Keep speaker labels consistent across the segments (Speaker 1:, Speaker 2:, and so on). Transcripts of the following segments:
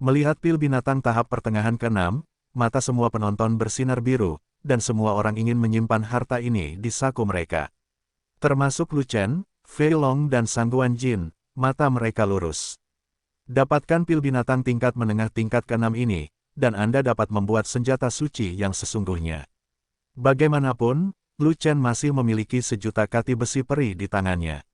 Speaker 1: Melihat pil binatang tahap pertengahan ke-6, mata semua penonton bersinar biru, dan semua orang ingin menyimpan harta ini di saku mereka. Termasuk Lu Chen, Fei Long dan Sangguan Jin, mata mereka lurus. Dapatkan pil binatang tingkat menengah tingkat ke-6 ini, dan Anda dapat membuat senjata suci yang sesungguhnya. Bagaimanapun, Lu Chen masih memiliki sejuta kati besi peri di tangannya.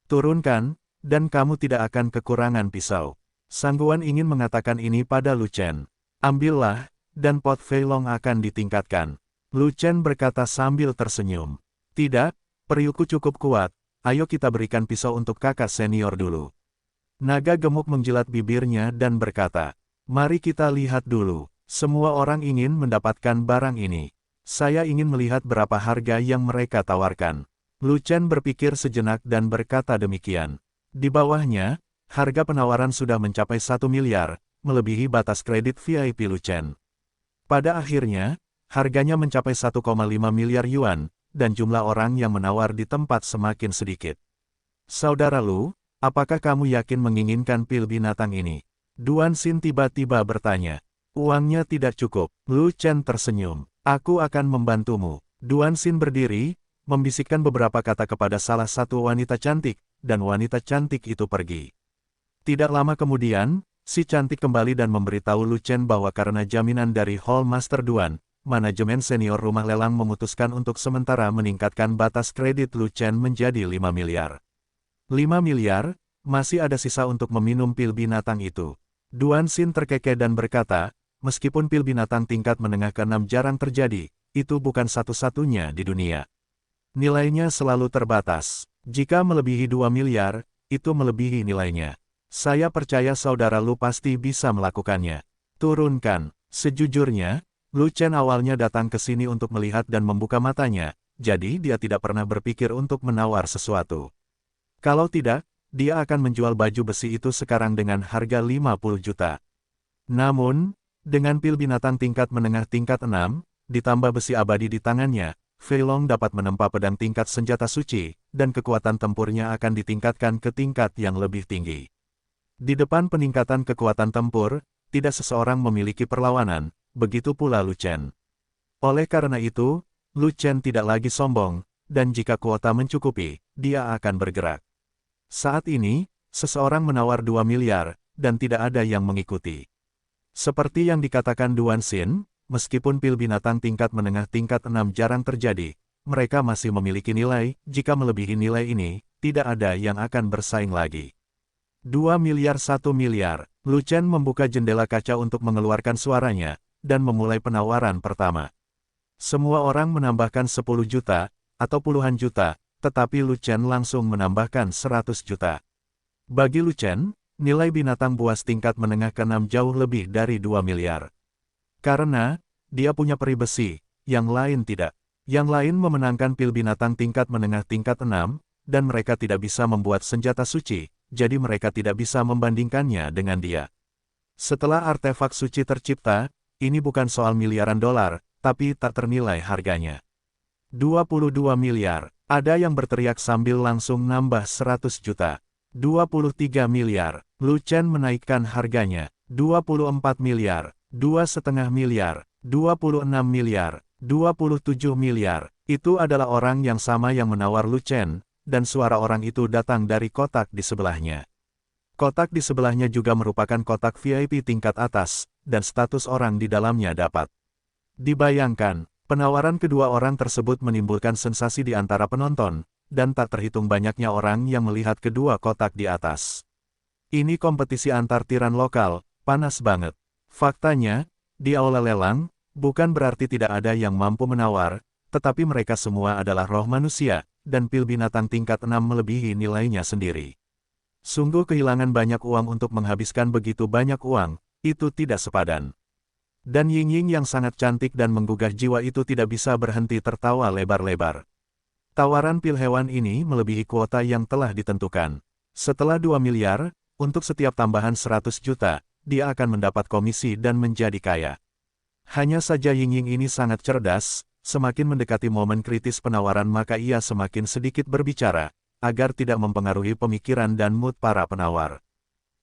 Speaker 1: Turunkan, dan kamu tidak akan kekurangan pisau. Sangguan ingin mengatakan ini pada Lu Chen. Ambillah, dan pot Fei Long akan ditingkatkan. Lu Chen berkata sambil tersenyum. Tidak, periukku cukup kuat, ayo kita berikan pisau untuk kakak senior dulu. Naga gemuk menjilat bibirnya dan berkata, mari kita lihat dulu, semua orang ingin mendapatkan barang ini. Saya ingin melihat berapa harga yang mereka tawarkan. Lu Chen berpikir sejenak dan berkata demikian. Di bawahnya, harga penawaran sudah mencapai 1 miliar, melebihi batas kredit VIP Lu Chen. Pada akhirnya, harganya mencapai 1,5 miliar yuan, dan jumlah orang yang menawar di tempat semakin sedikit. Saudara Lu, apakah kamu yakin menginginkan pil binatang ini? Duan Xin tiba-tiba bertanya. Uangnya tidak cukup. Lu Chen tersenyum. Aku akan membantumu. Duan Xin berdiri, membisikkan beberapa kata kepada salah satu wanita cantik, dan wanita cantik itu pergi. Tidak lama kemudian, si cantik kembali dan memberitahu Lu Chen bahwa karena jaminan dari Hall Master Duan, manajemen senior rumah lelang memutuskan untuk sementara meningkatkan batas kredit Lu Chen menjadi 5 miliar. 5 miliar, masih ada sisa untuk meminum pil binatang itu. Duan Xin terkekeh dan berkata, meskipun pil binatang tingkat menengah ke-6 jarang terjadi, itu bukan satu-satunya di dunia. Nilainya selalu terbatas. Jika melebihi 2 miliar, itu melebihi nilainya. Saya percaya saudara Lu pasti bisa melakukannya. Turunkan. Sejujurnya, Lu Chen awalnya datang ke sini untuk melihat dan membuka matanya, jadi dia tidak pernah berpikir untuk menawar sesuatu. Kalau tidak, dia akan menjual baju besi itu sekarang dengan harga 50 juta. Namun, dengan pil binatang tingkat menengah tingkat 6, ditambah besi abadi di tangannya, Fei Long dapat menempa pedang tingkat senjata suci, dan kekuatan tempurnya akan ditingkatkan ke tingkat yang lebih tinggi. Di depan peningkatan kekuatan tempur, tidak seseorang memiliki perlawanan, begitu pula Lu Chen. Oleh karena itu, Lu Chen tidak lagi sombong, dan jika kuota mencukupi, dia akan bergerak. Saat ini, seseorang menawar 2 miliar, dan tidak ada yang mengikuti. Seperti yang dikatakan Duan Xin, meskipun pil binatang tingkat menengah tingkat 6 jarang terjadi, mereka masih memiliki nilai, jika melebihi nilai ini, tidak ada yang akan bersaing lagi. 2 miliar 1 miliar, Lu Chen membuka jendela kaca untuk mengeluarkan suaranya, dan memulai penawaran pertama. Semua orang menambahkan 10 juta, atau puluhan juta, tetapi Lu Chen langsung menambahkan 100 juta. Bagi Lu Chen, nilai binatang buas tingkat menengah ke-6 jauh lebih dari 2 miliar. Karena, dia punya peri besi, yang lain tidak. Yang lain memenangkan pil binatang tingkat menengah tingkat 6, dan mereka tidak bisa membuat senjata suci, jadi mereka tidak bisa membandingkannya dengan dia. Setelah artefak suci tercipta, ini bukan soal miliaran dolar, tapi tak ternilai harganya. 22 miliar, ada yang berteriak sambil langsung nambah 100 juta. 23 miliar, Lu Chen menaikkan harganya. 24 miliar, 2,5 miliar, 26 miliar, 27 miliar. Itu adalah orang yang sama yang menawar Lu Chen, dan suara orang itu datang dari kotak di sebelahnya. Kotak di sebelahnya juga merupakan kotak VIP tingkat atas, dan status orang di dalamnya dapat dibayangkan. Penawaran kedua orang tersebut menimbulkan sensasi di antara penonton, dan tak terhitung banyaknya orang yang melihat kedua kotak di atas. Ini kompetisi antar tiran lokal, panas banget. Faktanya, di aula lelang, bukan berarti tidak ada yang mampu menawar, tetapi mereka semua adalah roh manusia, dan pil binatang tingkat 6 melebihi nilainya sendiri. Sungguh kehilangan banyak uang untuk menghabiskan begitu banyak uang, itu tidak sepadan. Dan Ying-Ying yang sangat cantik dan menggugah jiwa itu tidak bisa berhenti tertawa lebar-lebar. Tawaran pil hewan ini melebihi kuota yang telah ditentukan. Setelah 2 miliar, untuk setiap tambahan 100 juta, dia akan mendapat komisi dan menjadi kaya. Hanya saja Ying-Ying ini sangat cerdas, semakin mendekati momen kritis penawaran maka ia semakin sedikit berbicara, agar tidak mempengaruhi pemikiran dan mood para penawar.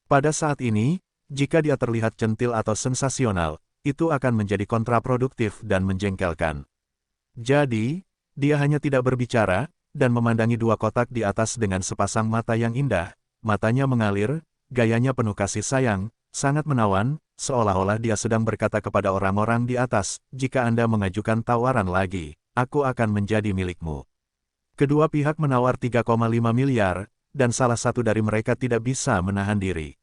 Speaker 1: Pada saat ini, Jika dia terlihat centil atau sensasional, itu akan menjadi kontraproduktif dan menjengkelkan. Jadi, dia hanya tidak berbicara, dan memandangi dua kotak di atas dengan sepasang mata yang indah. Matanya mengalir, gayanya penuh kasih sayang, sangat menawan, seolah-olah dia sedang berkata kepada orang-orang di atas, jika Anda mengajukan tawaran lagi, aku akan menjadi milikmu. Kedua pihak menawar 3,5 miliar, dan salah satu dari mereka tidak bisa menahan diri.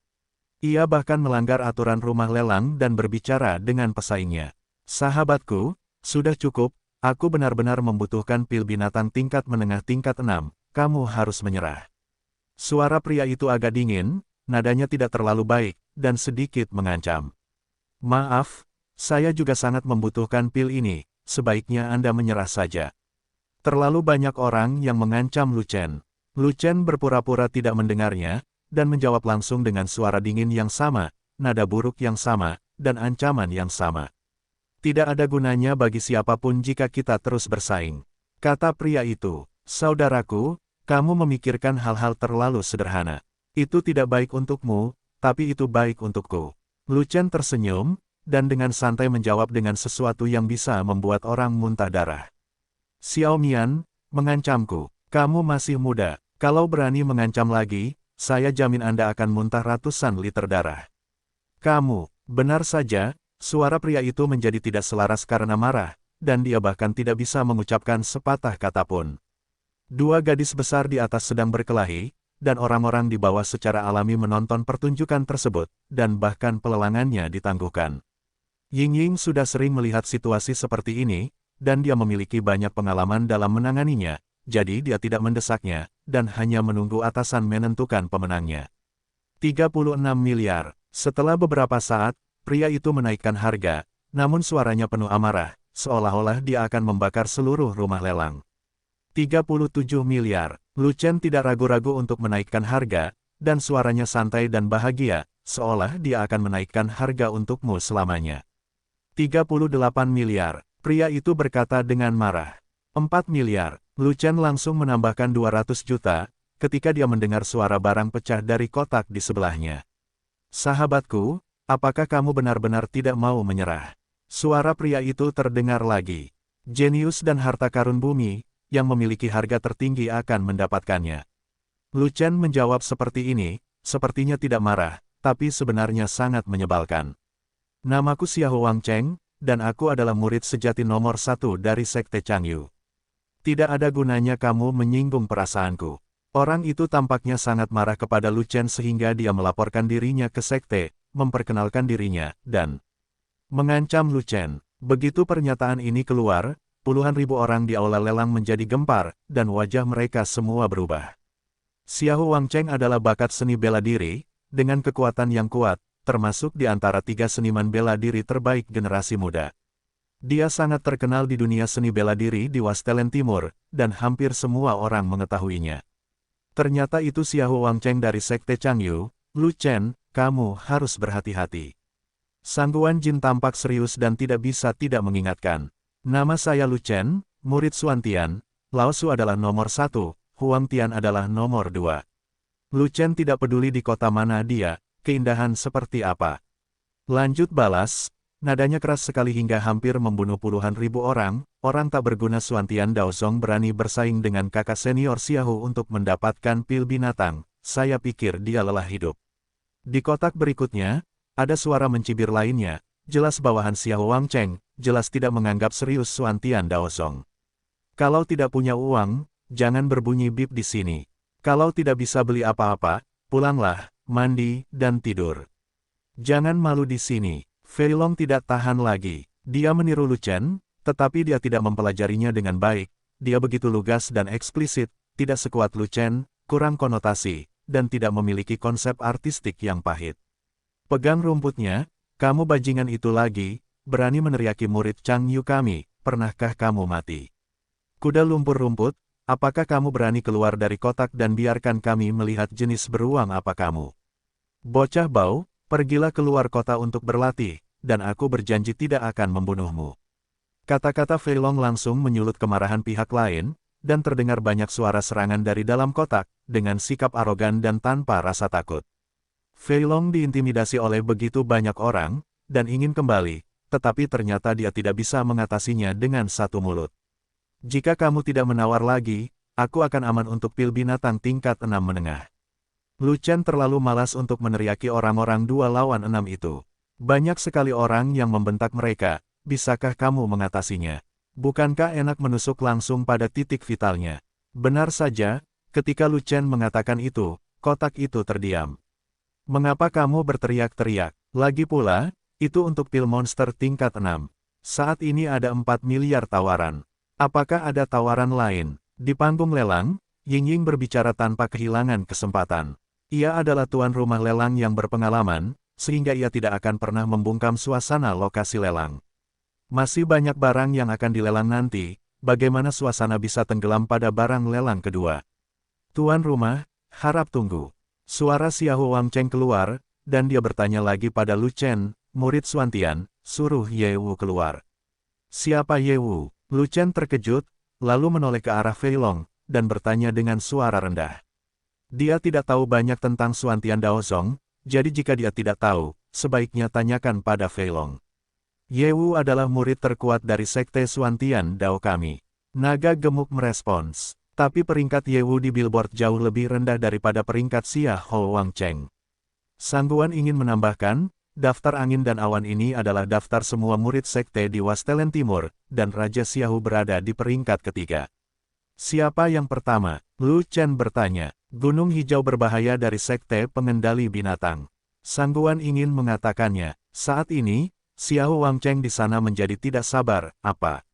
Speaker 1: Ia bahkan melanggar aturan rumah lelang dan berbicara dengan pesaingnya. Sahabatku, sudah cukup, aku benar-benar membutuhkan pil binatang tingkat menengah tingkat 6, kamu harus menyerah. Suara pria itu agak dingin, nadanya tidak terlalu baik, dan sedikit mengancam. Maaf, saya juga sangat membutuhkan pil ini, sebaiknya Anda menyerah saja. Terlalu banyak orang yang mengancam Lu Chen. Lu Chen berpura-pura tidak mendengarnya, dan menjawab langsung dengan suara dingin yang sama, nada buruk yang sama, dan ancaman yang sama. Tidak ada gunanya bagi siapapun jika kita terus bersaing. Kata pria itu, saudaraku, kamu memikirkan hal-hal terlalu sederhana. Itu tidak baik untukmu, tapi itu baik untukku. Lu Chen tersenyum, dan dengan santai menjawab dengan sesuatu yang bisa membuat orang muntah darah. Xiao Mian, mengancamku. Kamu masih muda. Kalau berani mengancam lagi, saya jamin Anda akan muntah ratusan liter darah. Kamu, benar saja, suara pria itu menjadi tidak selaras karena marah, dan dia bahkan tidak bisa mengucapkan sepatah kata pun. Dua gadis besar di atas sedang berkelahi, dan orang-orang di bawah secara alami menonton pertunjukan tersebut, dan bahkan pelelangannya ditangguhkan. Ying Ying sudah sering melihat situasi seperti ini, dan dia memiliki banyak pengalaman dalam menanganinya, jadi dia tidak mendesaknya, dan hanya menunggu atasan menentukan pemenangnya. 36 miliar. Setelah beberapa saat, pria itu menaikkan harga, namun suaranya penuh amarah, seolah-olah dia akan membakar seluruh rumah lelang. 37 miliar. Lu Chen tidak ragu-ragu untuk menaikkan harga, dan suaranya santai dan bahagia, seolah dia akan menaikkan harga untukmu selamanya. 38 miliar. Pria itu berkata dengan marah. 4 miliar. Lu Chen langsung menambahkan 200 juta, ketika dia mendengar suara barang pecah dari kotak di sebelahnya. Sahabatku, apakah kamu benar-benar tidak mau menyerah? Suara pria itu terdengar lagi. Jenius dan harta karun bumi, yang memiliki harga tertinggi akan mendapatkannya. Lu Chen menjawab seperti ini, sepertinya tidak marah, tapi sebenarnya sangat menyebalkan. Namaku Xiao Wang Cheng, dan aku adalah murid sejati nomor 1 dari Sekte Changyu. Tidak ada gunanya kamu menyinggung perasaanku. Orang itu tampaknya sangat marah kepada Lu Chen sehingga dia melaporkan dirinya ke sekte, memperkenalkan dirinya, dan mengancam Lu Chen. Begitu pernyataan ini keluar, puluhan ribu orang di aula lelang menjadi gempar, dan wajah mereka semua berubah. Xiao Wang Cheng adalah bakat seni bela diri, dengan kekuatan yang kuat, termasuk di antara 3 seniman bela diri terbaik generasi muda. Dia sangat terkenal di dunia seni bela diri di Wastelen Timur, dan hampir semua orang mengetahuinya. Ternyata itu Xiao Wang Cheng dari Sekte Changyu. Lu Chen, kamu harus berhati-hati. Sangguan Jin tampak serius dan tidak bisa tidak mengingatkan. Nama saya Lu Chen, murid Xuan Tian. Lao Su adalah nomor 1, Huang Tian adalah nomor 2. Lu Chen tidak peduli di kota mana dia, keindahan seperti apa. Lanjut balas, nadanya keras sekali hingga hampir membunuh puluhan ribu orang tak berguna Xuan Tian Daozong berani bersaing dengan kakak senior Xiao untuk mendapatkan pil binatang, saya pikir dia lelah hidup. Di kotak berikutnya, ada suara mencibir lainnya, jelas bawahan Xiao Wang Cheng, jelas tidak menganggap serius Xuan Tian Daozong. Kalau tidak punya uang, jangan berbunyi bip di sini. Kalau tidak bisa beli apa-apa, pulanglah, mandi, dan tidur. Jangan malu di sini. Fei Long tidak tahan lagi. Dia meniru Lu Chen, tetapi dia tidak mempelajarinya dengan baik. Dia begitu lugas dan eksplisit, tidak sekuat Lu Chen, kurang konotasi, dan tidak memiliki konsep artistik yang pahit. Pegang rumputnya, kamu bajingan itu lagi, berani meneriaki murid Changyu kami, pernahkah kamu mati? Kuda lumpur rumput, apakah kamu berani keluar dari kotak dan biarkan kami melihat jenis beruang apa kamu? Bocah bau, pergilah keluar kota untuk berlatih, dan aku berjanji tidak akan membunuhmu. Kata-kata Fei Long langsung menyulut kemarahan pihak lain, dan terdengar banyak suara serangan dari dalam kotak, dengan sikap arogan dan tanpa rasa takut. Fei Long diintimidasi oleh begitu banyak orang, dan ingin kembali, tetapi ternyata dia tidak bisa mengatasinya dengan satu mulut. Jika kamu tidak menawar lagi, aku akan aman untuk pil binatang tingkat 6 menengah. Lu Chen terlalu malas untuk meneriaki orang-orang 2 lawan 6 itu. Banyak sekali orang yang membentak mereka, bisakah kamu mengatasinya? Bukankah enak menusuk langsung pada titik vitalnya? Benar saja, ketika Lu Chen mengatakan itu, kotak itu terdiam. Mengapa kamu berteriak-teriak? Lagi pula, itu untuk pil monster tingkat 6. Saat ini ada 4 miliar tawaran. Apakah ada tawaran lain? Di panggung lelang, Ying-Ying berbicara tanpa kehilangan kesempatan. Ia adalah tuan rumah lelang yang berpengalaman, sehingga ia tidak akan pernah membungkam suasana lokasi lelang. Masih banyak barang yang akan dilelang nanti, bagaimana suasana bisa tenggelam pada barang lelang kedua? Tuan rumah, harap tunggu. Suara Xiahou Wangcheng keluar, dan dia bertanya lagi pada Lu Chen, murid Xuantian, suruh Ye Wu keluar. Siapa Ye Wu? Lu Chen terkejut, lalu menoleh ke arah Fei Long, dan bertanya dengan suara rendah. Dia tidak tahu banyak tentang Xuantian Daozong, jadi jika dia tidak tahu, sebaiknya tanyakan pada Fei Long. Ye Wu adalah murid terkuat dari sekte Xuantian Dao kami. Naga gemuk merespons. Tapi peringkat Ye Wu di billboard jauh lebih rendah daripada peringkat Xiahou Wangcheng. Sangguan ingin menambahkan, daftar angin dan awan ini adalah daftar semua murid sekte di Wastelen Timur, dan Raja Xiahou berada di peringkat ketiga. Siapa yang pertama? Lu Chen bertanya. Gunung hijau berbahaya dari sekte pengendali binatang. Sangguan ingin mengatakannya. Saat ini, Xiahou Wangcheng di sana menjadi tidak sabar. Apa?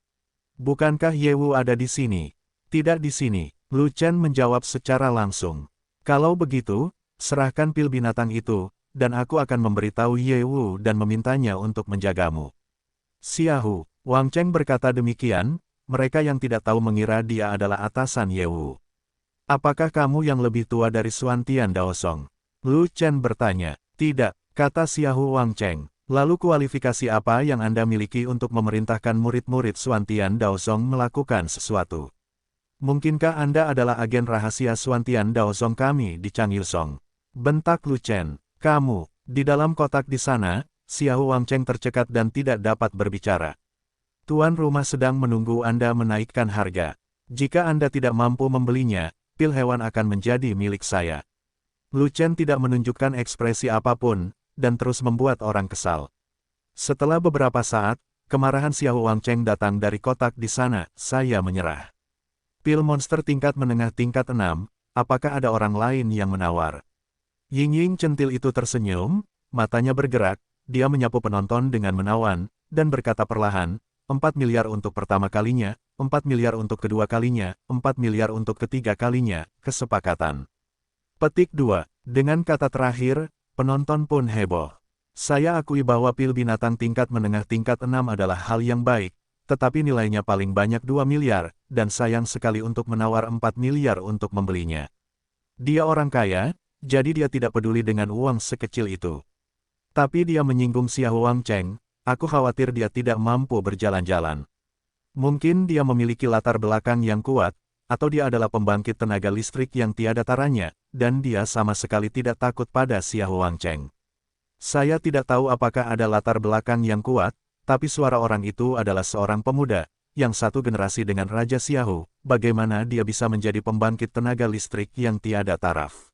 Speaker 1: Bukankah Ye Wu ada di sini? Tidak di sini, Lu Chen menjawab secara langsung. Kalau begitu, serahkan pil binatang itu, dan aku akan memberitahu Ye Wu dan memintanya untuk menjagamu. Xiahou Wangcheng berkata demikian, mereka yang tidak tahu mengira dia adalah atasan Ye Wu. Apakah kamu yang lebih tua dari Xuantian Daozong? Lu Chen bertanya. Tidak, kata Xiahou Wangcheng. Lalu kualifikasi apa yang Anda miliki untuk memerintahkan murid-murid Xuantian Daozong melakukan sesuatu? Mungkinkah Anda adalah agen rahasia Xuantian Daozong kami di Changyusong? Bentak Lu Chen. Kamu, di dalam kotak di sana, Xiahou Wangcheng tercekat dan tidak dapat berbicara. Tuan rumah sedang menunggu Anda menaikkan harga. Jika Anda tidak mampu membelinya, pil hewan akan menjadi milik saya. Lu Chen tidak menunjukkan ekspresi apapun, dan terus membuat orang kesal. Setelah beberapa saat, kemarahan Xiahou Wangcheng datang dari kotak di sana, saya menyerah. Pil monster tingkat menengah tingkat 6, apakah ada orang lain yang menawar? Ying-Ying centil itu tersenyum, matanya bergerak, dia menyapu penonton dengan menawan, dan berkata perlahan, 4 miliar untuk pertama kalinya, 4 miliar untuk kedua kalinya, 4 miliar untuk ketiga kalinya, kesepakatan. Petik 2. Dengan kata terakhir, penonton pun heboh. Saya akui bahwa pil binatang tingkat menengah tingkat 6 adalah hal yang baik, tetapi nilainya paling banyak 2 miliar, dan sayang sekali untuk menawar 4 miliar untuk membelinya. Dia orang kaya, jadi dia tidak peduli dengan uang sekecil itu. Tapi dia menyinggung Xiahou Wangcheng, aku khawatir dia tidak mampu berjalan-jalan. Mungkin dia memiliki latar belakang yang kuat, atau dia adalah pembangkit tenaga listrik yang tiada taranya, dan dia sama sekali tidak takut pada Xiahou Wangcheng. Saya tidak tahu apakah ada latar belakang yang kuat, tapi suara orang itu adalah seorang pemuda, yang satu generasi dengan Raja Xiahou, bagaimana dia bisa menjadi pembangkit tenaga listrik yang tiada taraf.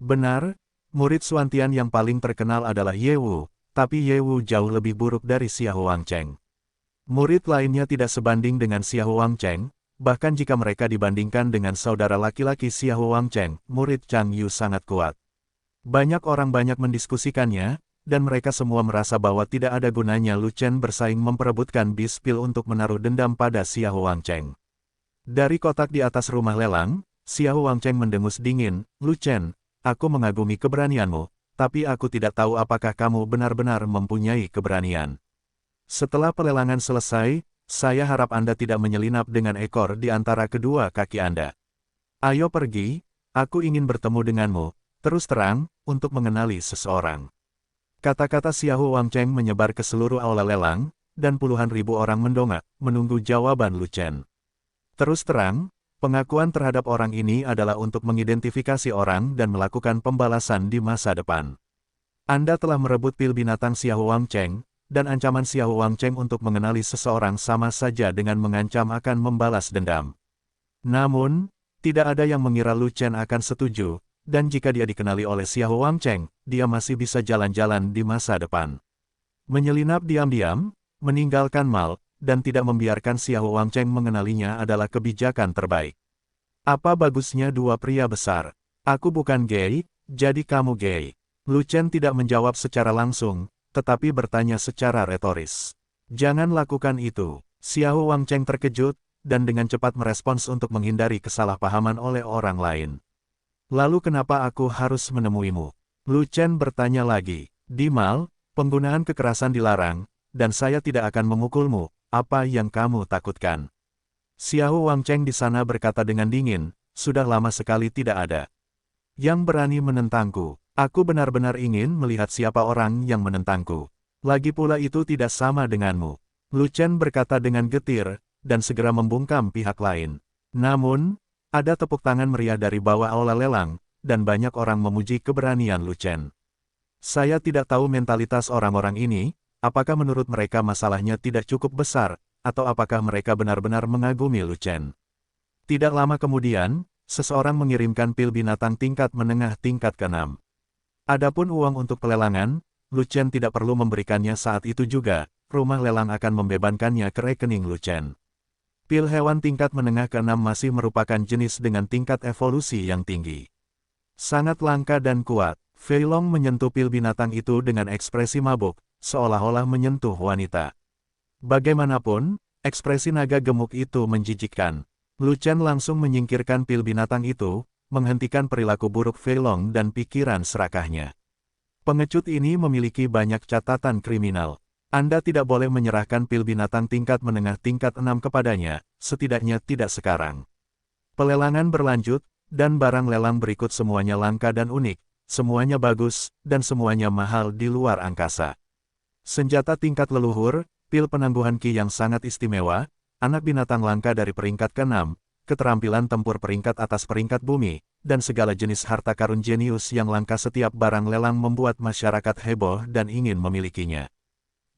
Speaker 1: Benar, murid Xuantian yang paling terkenal adalah Ye Wu, tapi Ye Wu jauh lebih buruk dari Xiahou Wangcheng. Murid lainnya tidak sebanding dengan Xiahou Wangcheng, bahkan jika mereka dibandingkan dengan saudara laki-laki Xiahou Wangcheng, murid Chang Yu sangat kuat. Banyak orang banyak mendiskusikannya, dan mereka semua merasa bahwa tidak ada gunanya Lu Chen bersaing memperebutkan bis pil untuk menaruh dendam pada Xiahou Wangcheng. Dari kotak di atas rumah lelang, Xiahou Wangcheng mendengus dingin, Lu Chen, aku mengagumi keberanianmu, tapi aku tidak tahu apakah kamu benar-benar mempunyai keberanian. Setelah pelelangan selesai, saya harap Anda tidak menyelinap dengan ekor di antara kedua kaki Anda. Ayo pergi, aku ingin bertemu denganmu, terus terang, untuk mengenali seseorang. Kata-kata Xiahou Wangcheng menyebar ke seluruh aula lelang, dan puluhan ribu orang mendongak, menunggu jawaban Lu Chen. Terus terang, pengakuan terhadap orang ini adalah untuk mengidentifikasi orang dan melakukan pembalasan di masa depan. Anda telah merebut pil binatang Xiao Wangcheng, dan ancaman Xiao Wangcheng untuk mengenali seseorang sama saja dengan mengancam akan membalas dendam. Namun, tidak ada yang mengira Lu Chen akan setuju, dan jika dia dikenali oleh Xiao Wangcheng, dia masih bisa jalan-jalan di masa depan. Menyelinap diam-diam, meninggalkan Mal, dan tidak membiarkan Xiao Wangcheng mengenalinya adalah kebijakan terbaik. Apa bagusnya dua pria besar? Aku bukan gay, jadi kamu gay. Lu Chen tidak menjawab secara langsung, tetapi bertanya secara retoris. Jangan lakukan itu. Xiao Wangcheng terkejut, dan dengan cepat merespons untuk menghindari kesalahpahaman oleh orang lain. Lalu kenapa aku harus menemuimu? Lu Chen bertanya lagi. Di Mal, penggunaan kekerasan dilarang, dan saya tidak akan memukulmu. Apa yang kamu takutkan? Xiao Wangcheng di sana berkata dengan dingin, sudah lama sekali tidak ada yang berani menentangku. Aku benar-benar ingin melihat siapa orang yang menentangku. Lagi pula itu tidak sama denganmu. Lu Chen berkata dengan getir, dan segera membungkam pihak lain. Namun, ada tepuk tangan meriah dari bawah aula lelang, dan banyak orang memuji keberanian Lu Chen. Saya tidak tahu mentalitas orang-orang ini, apakah menurut mereka masalahnya tidak cukup besar, atau apakah mereka benar-benar mengagumi Lu Chen. Tidak lama kemudian, seseorang mengirimkan pil binatang tingkat menengah tingkat ke-6. Adapun uang untuk pelelangan, Lu Chen tidak perlu memberikannya saat itu juga, rumah lelang akan membebankannya ke rekening Lu Chen. Pil hewan tingkat menengah ke-6 masih merupakan jenis dengan tingkat evolusi yang tinggi. Sangat langka dan kuat, Fei Long menyentuh pil binatang itu dengan ekspresi mabuk, seolah-olah menyentuh wanita. Bagaimanapun, ekspresi naga gemuk itu menjijikkan. Lu Chen langsung menyingkirkan pil binatang itu, menghentikan perilaku buruk Fei Long dan pikiran serakahnya. Pengecut ini memiliki banyak catatan kriminal. Anda tidak boleh menyerahkan pil binatang tingkat menengah tingkat 6 kepadanya, setidaknya tidak sekarang. Pelelangan berlanjut, dan barang lelang berikut semuanya langka dan unik, semuanya bagus, dan semuanya mahal di luar angkasa. Senjata tingkat leluhur, pil penangguhan ki yang sangat istimewa, anak binatang langka dari peringkat ke-6, keterampilan tempur peringkat atas peringkat bumi, dan segala jenis harta karun jenius yang langka. Setiap barang lelang membuat masyarakat heboh dan ingin memilikinya.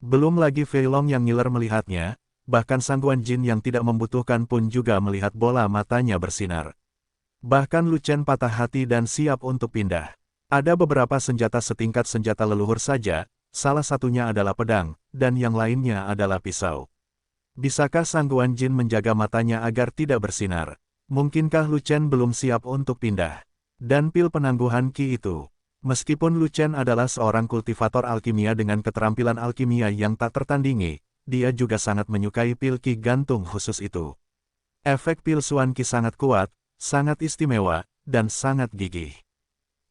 Speaker 1: Belum lagi Fei Long yang ngiler melihatnya, bahkan Sangguan Jin yang tidak membutuhkan pun juga melihat bola matanya bersinar. Bahkan Lu Chen patah hati dan siap untuk pindah. Ada beberapa senjata setingkat senjata leluhur saja, salah satunya adalah pedang, dan yang lainnya adalah pisau. Bisakah Sangguan Jin menjaga matanya agar tidak bersinar? Mungkinkah Lu Chen belum siap untuk pindah? Dan pil penangguhan ki itu. Meskipun Lu Chen adalah seorang kultivator alkimia dengan keterampilan alkimia yang tak tertandingi, dia juga sangat menyukai pil ki gantung khusus itu. Efek pil Suan Ki sangat kuat, sangat istimewa, dan sangat gigih.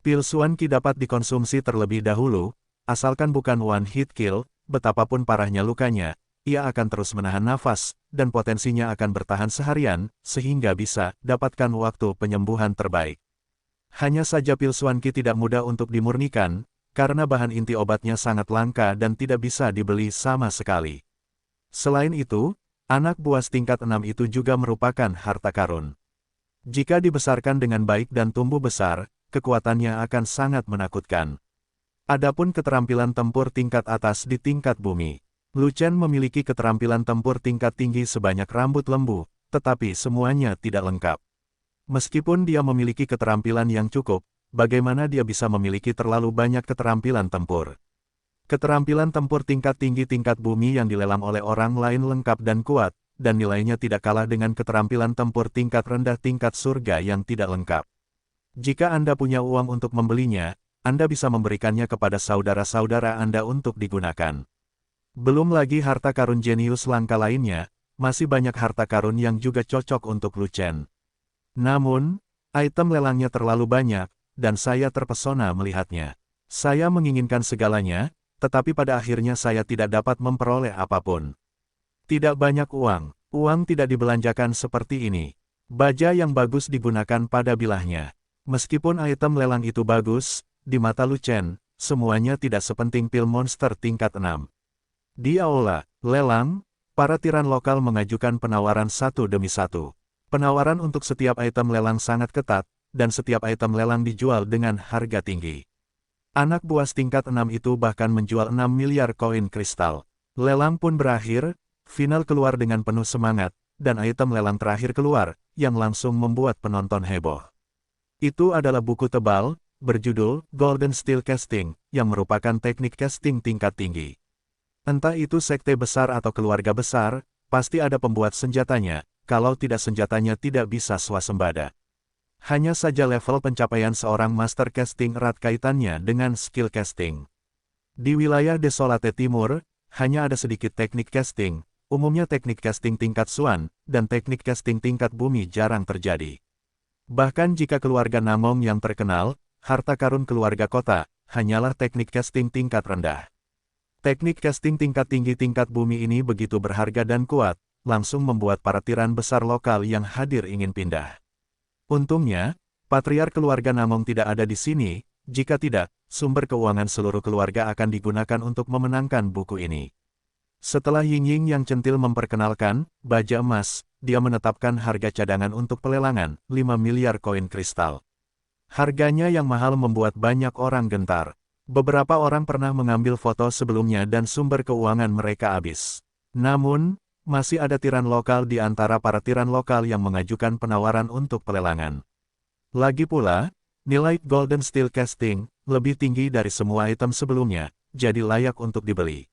Speaker 1: Pil Suan Ki dapat dikonsumsi terlebih dahulu, asalkan bukan one hit kill, betapapun parahnya lukanya, ia akan terus menahan nafas, dan potensinya akan bertahan seharian, sehingga bisa dapatkan waktu penyembuhan terbaik. Hanya saja pil Suan Ki tidak mudah untuk dimurnikan, karena bahan inti obatnya sangat langka dan tidak bisa dibeli sama sekali. Selain itu, anak buas tingkat 6 itu juga merupakan harta karun. Jika dibesarkan dengan baik dan tumbuh besar, kekuatannya akan sangat menakutkan. Adapun keterampilan tempur tingkat atas di tingkat bumi. Lu Chen memiliki keterampilan tempur tingkat tinggi sebanyak rambut lembu, tetapi semuanya tidak lengkap. Meskipun dia memiliki keterampilan yang cukup, bagaimana dia bisa memiliki terlalu banyak keterampilan tempur? Keterampilan tempur tingkat tinggi tingkat bumi yang dilelang oleh orang lain lengkap dan kuat, dan nilainya tidak kalah dengan keterampilan tempur tingkat rendah tingkat surga yang tidak lengkap. Jika Anda punya uang untuk membelinya, Anda bisa memberikannya kepada saudara-saudara Anda untuk digunakan. Belum lagi harta karun jenius langka lainnya, masih banyak harta karun yang juga cocok untuk Lu Chen. Namun, item lelangnya terlalu banyak, dan saya terpesona melihatnya. Saya menginginkan segalanya, tetapi pada akhirnya saya tidak dapat memperoleh apapun. Tidak banyak uang, uang tidak dibelanjakan seperti ini. Baja yang bagus digunakan pada bilahnya. Meskipun item lelang itu bagus, di mata Lu Chen, semuanya tidak sepenting pil monster tingkat 6. Di aula lelang, para tiran lokal mengajukan penawaran satu demi satu. Penawaran untuk setiap item lelang sangat ketat, dan setiap item lelang dijual dengan harga tinggi. Anak buah tingkat 6 itu bahkan menjual 6 miliar koin kristal. Lelang pun berakhir, final keluar dengan penuh semangat, dan item lelang terakhir keluar, yang langsung membuat penonton heboh. Itu adalah buku tebal, berjudul Golden Steel Casting, yang merupakan teknik casting tingkat tinggi. Entah itu sekte besar atau keluarga besar, pasti ada pembuat senjatanya, kalau tidak senjatanya tidak bisa swasembada. Hanya saja level pencapaian seorang master casting erat kaitannya dengan skill casting. Di wilayah Desolate Timur, hanya ada sedikit teknik casting, umumnya teknik casting tingkat Suan, dan teknik casting tingkat bumi jarang terjadi. Bahkan jika keluarga Namong yang terkenal, harta karun keluarga kota, hanyalah teknik casting tingkat rendah. Teknik casting tingkat tinggi tingkat bumi ini begitu berharga dan kuat, langsung membuat para tiran besar lokal yang hadir ingin pindah. Untungnya, patriark keluarga Namong tidak ada di sini, jika tidak, sumber keuangan seluruh keluarga akan digunakan untuk memenangkan buku ini. Setelah Ying-Ying yang centil memperkenalkan baja emas, dia menetapkan harga cadangan untuk pelelangan, 5 miliar koin kristal. Harganya yang mahal membuat banyak orang gentar. Beberapa orang pernah mengambil foto sebelumnya dan sumber keuangan mereka habis. Namun, masih ada tiran lokal di antara para tiran lokal yang mengajukan penawaran untuk pelelangan. Lagi pula, nilai Golden Steel Casting lebih tinggi dari semua item sebelumnya, jadi layak untuk dibeli.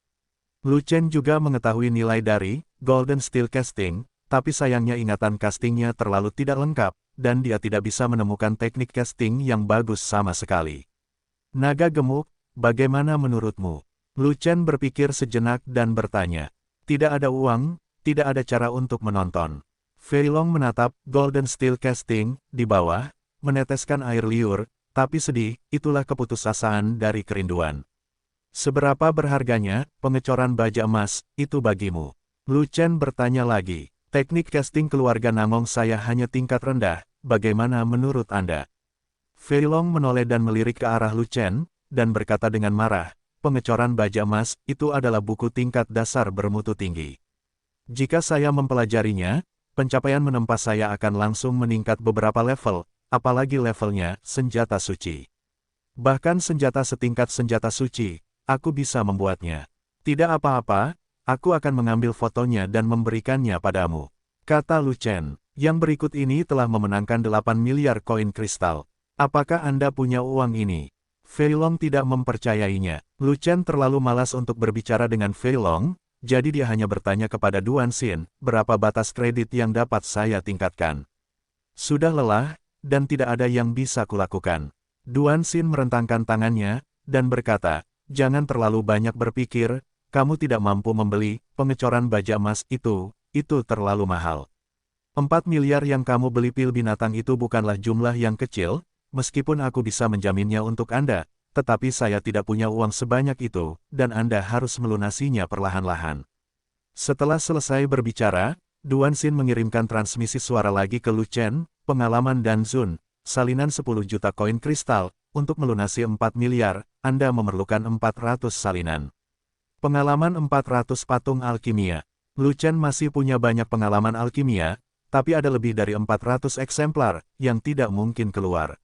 Speaker 1: Lu Chen juga mengetahui nilai dari Golden Steel Casting, tapi sayangnya ingatan castingnya terlalu tidak lengkap, dan dia tidak bisa menemukan teknik casting yang bagus sama sekali. Naga gemuk, bagaimana menurutmu? Lu Chen berpikir sejenak dan bertanya. Tidak ada uang, tidak ada cara untuk menonton. Fei Long menatap Golden Steel Casting di bawah, meneteskan air liur, tapi sedih, itulah keputusasaan dari kerinduan. Seberapa berharganya, pengecoran baja emas, itu bagimu? Lu Chen bertanya lagi. Teknik casting keluarga Namong saya hanya tingkat rendah, bagaimana menurut Anda? Fei Long menoleh dan melirik ke arah Lu Chen, dan berkata dengan marah, pengecoran baja emas, itu adalah buku tingkat dasar bermutu tinggi. Jika saya mempelajarinya, pencapaian menempa saya akan langsung meningkat beberapa level, apalagi levelnya, senjata suci. Bahkan senjata setingkat senjata suci, aku bisa membuatnya. Tidak apa-apa, aku akan mengambil fotonya dan memberikannya padamu. Kata Lu Chen, yang berikut ini telah memenangkan 8 miliar koin kristal. Apakah Anda punya uang ini? Fei Long tidak mempercayainya. Lu Chen terlalu malas untuk berbicara dengan Fei Long, jadi dia hanya bertanya kepada Duan Xin, berapa batas kredit yang dapat saya tingkatkan. Sudah lelah, dan tidak ada yang bisa kulakukan. Duan Xin merentangkan tangannya, dan berkata, jangan terlalu banyak berpikir, kamu tidak mampu membeli pengecoran baja emas itu terlalu mahal. 4 miliar yang kamu beli pil binatang itu bukanlah jumlah yang kecil, meskipun aku bisa menjaminnya untuk Anda, tetapi saya tidak punya uang sebanyak itu, dan Anda harus melunasinya perlahan-lahan. Setelah selesai berbicara, Duan Xin mengirimkan transmisi suara lagi ke Lu Chen, pengalaman dan Zun, salinan 10 juta koin kristal, untuk melunasi 4 miliar, Anda memerlukan 400 salinan. Pengalaman 400 patung alkimia. Lu Chen masih punya banyak pengalaman alkimia, tapi ada lebih dari 400 eksemplar, yang tidak mungkin keluar.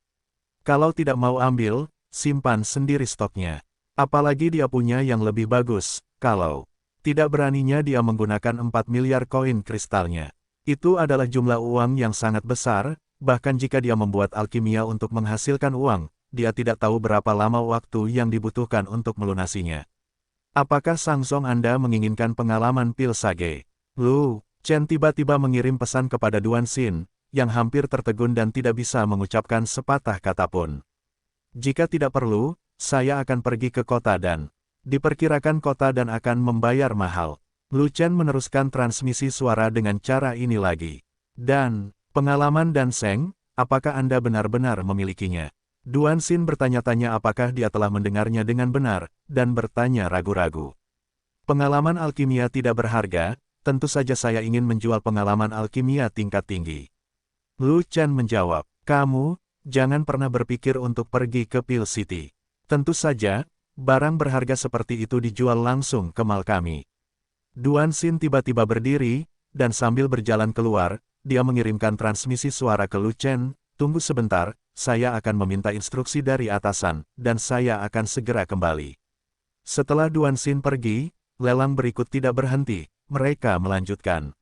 Speaker 1: Kalau tidak mau ambil, simpan sendiri stoknya. Apalagi dia punya yang lebih bagus, kalau tidak beraninya dia menggunakan 4 miliar koin kristalnya. Itu adalah jumlah uang yang sangat besar, bahkan jika dia membuat alkimia untuk menghasilkan uang, dia tidak tahu berapa lama waktu yang dibutuhkan untuk melunasinya. Apakah Sangsong Anda menginginkan pengalaman pil sage? Lu Chen tiba-tiba mengirim pesan kepada Duan Xin, yang hampir tertegun dan tidak bisa mengucapkan sepatah kata pun. Jika tidak perlu, saya akan pergi ke kota dan diperkirakan kota dan akan membayar mahal. Lu Chen meneruskan transmisi suara dengan cara ini lagi. Dan, pengalaman dan Seng, apakah Anda benar-benar memilikinya? Duan Xin bertanya-tanya apakah dia telah mendengarnya dengan benar, dan bertanya ragu-ragu. Pengalaman alkimia tidak berharga, tentu saja saya ingin menjual pengalaman alkimia tingkat tinggi. Lu Chen menjawab, kamu, jangan pernah berpikir untuk pergi ke Pil City. Tentu saja, barang berharga seperti itu dijual langsung ke mal kami. Duan Xin tiba-tiba berdiri, dan sambil berjalan keluar, dia mengirimkan transmisi suara ke Lu Chen, tunggu sebentar, saya akan meminta instruksi dari atasan, dan saya akan segera kembali. Setelah Duan Xin pergi, lelang berikut tidak berhenti, mereka melanjutkan.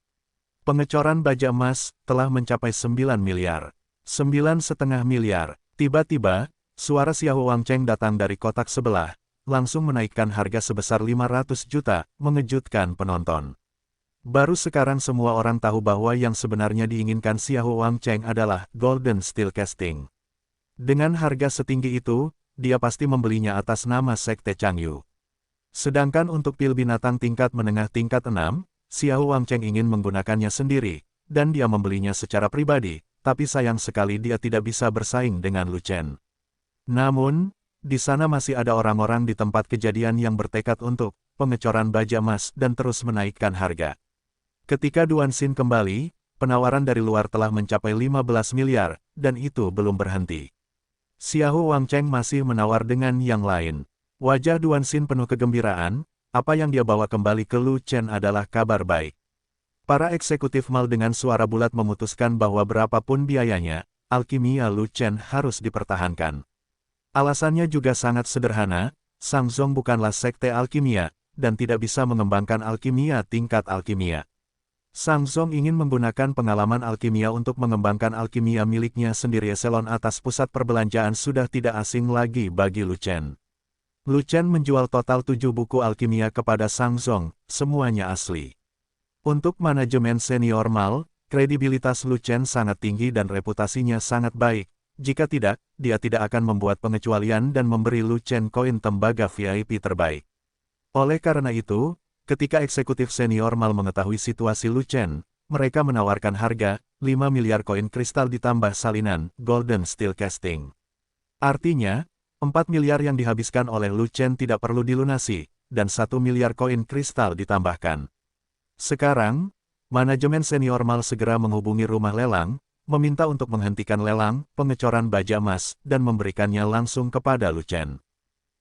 Speaker 1: Pengecoran baja emas telah mencapai 9 miliar. 9,5 miliar. Tiba-tiba, suara Xiao Wangcheng datang dari kotak sebelah, langsung menaikkan harga sebesar 500 juta, mengejutkan penonton. Baru sekarang semua orang tahu bahwa yang sebenarnya diinginkan Xiao Wangcheng adalah Golden Steel Casting. Dengan harga setinggi itu, dia pasti membelinya atas nama Sekte Changyu. Sedangkan untuk pil binatang tingkat menengah tingkat 6, Xiao Wangcheng ingin menggunakannya sendiri, dan dia membelinya secara pribadi, tapi sayang sekali dia tidak bisa bersaing dengan Lu Chen. Namun, di sana masih ada orang-orang di tempat kejadian yang bertekad untuk pengecoran baja emas dan terus menaikkan harga. Ketika Duan Xin kembali, penawaran dari luar telah mencapai 15 miliar, dan itu belum berhenti. Xiao Wangcheng masih menawar dengan yang lain. Wajah Duan Xin penuh kegembiraan, apa yang dia bawa kembali ke Lu Chen adalah kabar baik. Para eksekutif mal dengan suara bulat memutuskan bahwa berapapun biayanya, alkimia Lu Chen harus dipertahankan. Alasannya juga sangat sederhana, Sang Zong bukanlah sekte alkimia, dan tidak bisa mengembangkan alkimia tingkat alkimia. Sang Zong ingin menggunakan pengalaman alkimia untuk mengembangkan alkimia miliknya sendiri. Eselon atas pusat perbelanjaan sudah tidak asing lagi bagi Lu Chen. Lu Chen menjual total 7 buku alkimia kepada Sang Zong, semuanya asli. Untuk manajemen senior mal, kredibilitas Lu Chen sangat tinggi dan reputasinya sangat baik. Jika tidak, dia tidak akan membuat pengecualian dan memberi Lu Chen koin tembaga VIP terbaik. Oleh karena itu, ketika eksekutif senior mal mengetahui situasi Lu Chen, mereka menawarkan harga 5 miliar koin kristal ditambah salinan Golden Steel Casting. Artinya, 4 miliar yang dihabiskan oleh Lu Chen tidak perlu dilunasi, dan 1 miliar koin kristal ditambahkan. Sekarang, manajemen senior mal segera menghubungi rumah lelang, meminta untuk menghentikan lelang pengecoran baja emas dan memberikannya langsung kepada Lu Chen.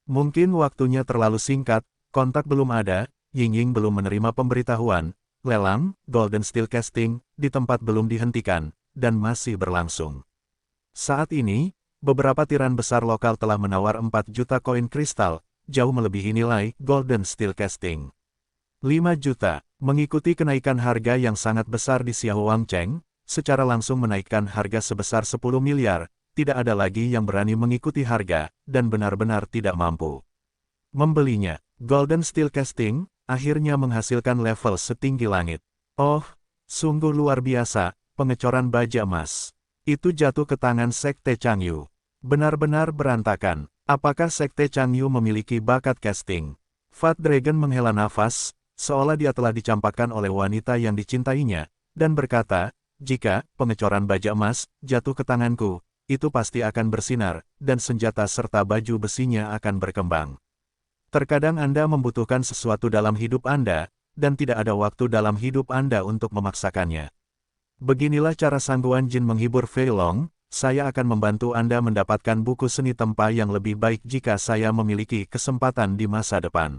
Speaker 1: Mungkin waktunya terlalu singkat, kontak belum ada, Yingying belum menerima pemberitahuan, lelang Golden Steel Casting di tempat belum dihentikan, dan masih berlangsung. Saat ini, beberapa tiran besar lokal telah menawar 4 juta koin kristal, jauh melebihi nilai Golden Steel Casting. 5 juta, mengikuti kenaikan harga yang sangat besar di Xiao Wangcheng, secara langsung menaikkan harga sebesar 10 miliar, tidak ada lagi yang berani mengikuti harga, dan benar-benar tidak mampu membelinya. Golden Steel Casting akhirnya menghasilkan level setinggi langit. Oh, sungguh luar biasa, pengecoran baja emas. Itu jatuh ke tangan Sekte Changyu. Benar-benar berantakan. Apakah Sekte Changyu memiliki bakat casting? Fat Dragon menghela nafas, seolah dia telah dicampakkan oleh wanita yang dicintainya, dan berkata, jika pengecoran baja emas jatuh ke tanganku, itu pasti akan bersinar, dan senjata serta baju besinya akan berkembang. Terkadang Anda membutuhkan sesuatu dalam hidup Anda, dan tidak ada waktu dalam hidup Anda untuk memaksakannya. Beginilah cara Sangguan Jin menghibur Fei Long, saya akan membantu Anda mendapatkan buku seni tempa yang lebih baik jika saya memiliki kesempatan di masa depan.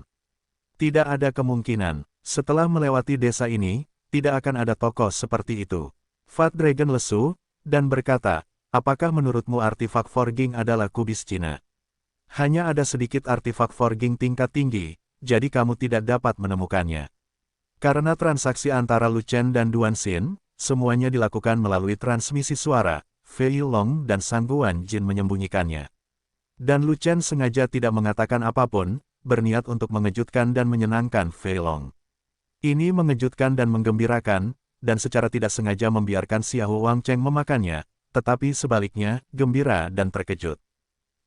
Speaker 1: Tidak ada kemungkinan, setelah melewati desa ini, tidak akan ada tokoh seperti itu. Fat Dragon lesu, dan berkata, apakah menurutmu artifak forging adalah kubis Cina? Hanya ada sedikit artifak forging tingkat tinggi, jadi kamu tidak dapat menemukannya. Karena transaksi antara Lu Chen dan Duan Xin, semuanya dilakukan melalui transmisi suara, Fei Long dan Sangguan Jin menyembunyikannya. Dan Lu Chen sengaja tidak mengatakan apapun, berniat untuk mengejutkan dan menyenangkan Fei Long. Ini mengejutkan dan menggembirakan, dan secara tidak sengaja membiarkan Xiao Wangcheng memakannya, tetapi sebaliknya, gembira dan terkejut.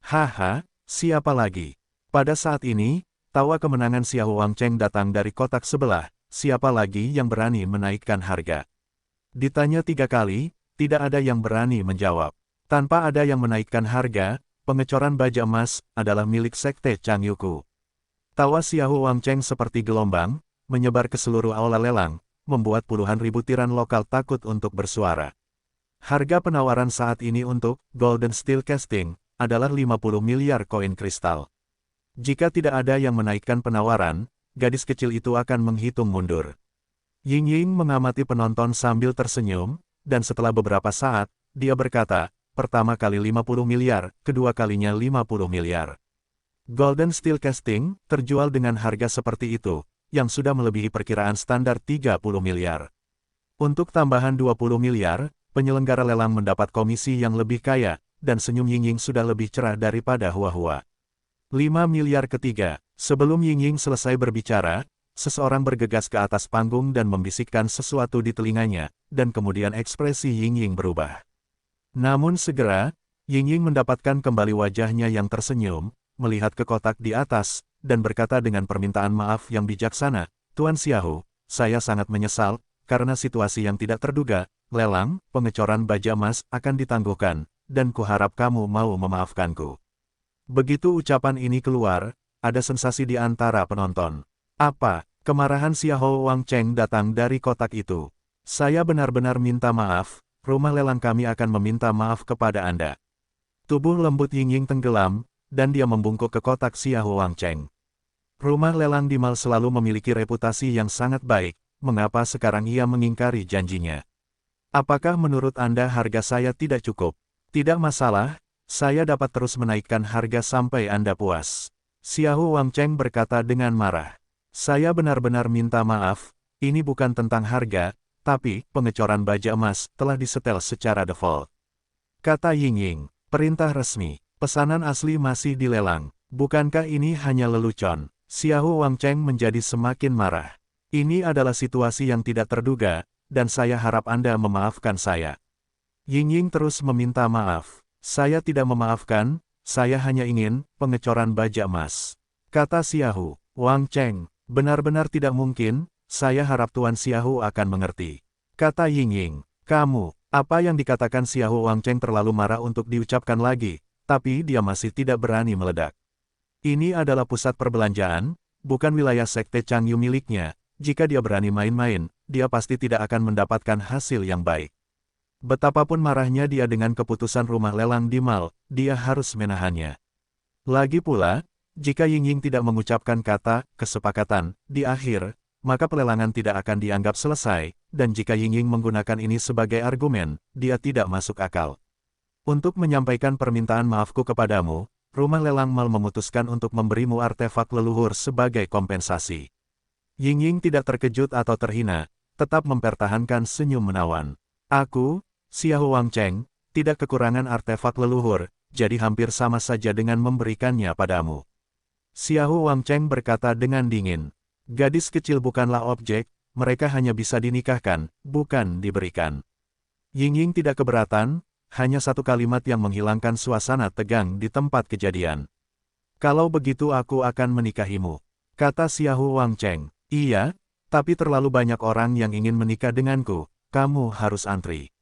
Speaker 1: Haha. Siapa lagi? Pada saat ini, tawa kemenangan Xiao Wangcheng datang dari kotak sebelah, siapa lagi yang berani menaikkan harga? Ditanya 3 kali, tidak ada yang berani menjawab. Tanpa ada yang menaikkan harga, pengecoran baja emas adalah milik Sekte Changyuku. Tawa Xiao Wangcheng seperti gelombang, menyebar ke seluruh aula lelang, membuat puluhan ribu tiran lokal takut untuk bersuara. Harga penawaran saat ini untuk Golden Steel Casting adalah 50 miliar koin kristal. Jika tidak ada yang menaikkan penawaran, gadis kecil itu akan menghitung mundur. Yingying mengamati penonton sambil tersenyum, dan setelah beberapa saat, dia berkata, pertama kali 50 miliar, kedua kalinya 50 miliar. Golden Steel Casting terjual dengan harga seperti itu, yang sudah melebihi perkiraan standar 30 miliar. Untuk tambahan 20 miliar, penyelenggara lelang mendapat komisi yang lebih kaya, dan senyum Ying Ying sudah lebih cerah daripada Hua-Hua. 5 miliar ketiga. Sebelum Ying Ying selesai berbicara, seseorang bergegas ke atas panggung dan membisikkan sesuatu di telinganya, dan kemudian ekspresi Ying Ying berubah. Namun segera, Ying Ying mendapatkan kembali wajahnya yang tersenyum, melihat ke kotak di atas, dan berkata dengan permintaan maaf yang bijaksana, "Tuan Xiaohu, saya sangat menyesal, karena situasi yang tidak terduga, lelang, pengecoran baja emas akan ditangguhkan, dan kuharap kamu mau memaafkanku." Begitu ucapan ini keluar, ada sensasi di antara penonton. Apa? Kemarahan Xiahou Wangcheng datang dari kotak itu. "Saya benar-benar minta maaf, rumah lelang kami akan meminta maaf kepada Anda." Tubuh lembut Ying Ying tenggelam, dan dia membungkuk ke kotak Xiahou Wangcheng. Rumah lelang di Mal selalu memiliki reputasi yang sangat baik, mengapa sekarang ia mengingkari janjinya? "Apakah menurut Anda harga saya tidak cukup?" "Tidak masalah, saya dapat terus menaikkan harga sampai Anda puas." Xiahou Wangcheng berkata dengan marah. "Saya benar-benar minta maaf, ini bukan tentang harga, tapi pengecoran baja emas telah disetel secara default," kata Ying Ying. "Perintah resmi. Pesanan asli masih dilelang. Bukankah ini hanya lelucon?" Xiahou Wangcheng menjadi semakin marah. "Ini adalah situasi yang tidak terduga, dan saya harap Anda memaafkan saya." Ying Ying terus meminta maaf. "Saya tidak memaafkan, saya hanya ingin pengecoran baja emas," kata Xiahou Wangcheng. "Benar-benar tidak mungkin, saya harap Tuan Xiahou akan mengerti," kata Ying Ying. "Kamu," apa yang dikatakan Xiahou Wangcheng terlalu marah untuk diucapkan lagi, tapi dia masih tidak berani meledak. Ini adalah pusat perbelanjaan, bukan wilayah sekte Changyu miliknya. Jika dia berani main-main, dia pasti tidak akan mendapatkan hasil yang baik. Betapapun marahnya dia dengan keputusan rumah lelang di Mal, dia harus menahannya. Lagi pula, jika Ying Ying tidak mengucapkan kata kesepakatan di akhir, maka pelelangan tidak akan dianggap selesai, dan jika Ying Ying menggunakan ini sebagai argumen, dia tidak masuk akal. "Untuk menyampaikan permintaan maafku kepadamu, rumah lelang Mal memutuskan untuk memberimu artefak leluhur sebagai kompensasi." Ying Ying tidak terkejut atau terhina, tetap mempertahankan senyum menawan. "Aku, Xiahou Wangcheng, tidak kekurangan artefak leluhur, jadi hampir sama saja dengan memberikannya padamu." Xiahou Wangcheng berkata dengan dingin. "Gadis kecil bukanlah objek, mereka hanya bisa dinikahkan, bukan diberikan." Ying Ying tidak keberatan, hanya satu kalimat yang menghilangkan suasana tegang di tempat kejadian. "Kalau begitu aku akan menikahimu," kata Xiahou Wangcheng. "Iya, tapi terlalu banyak orang yang ingin menikah denganku, kamu harus antri."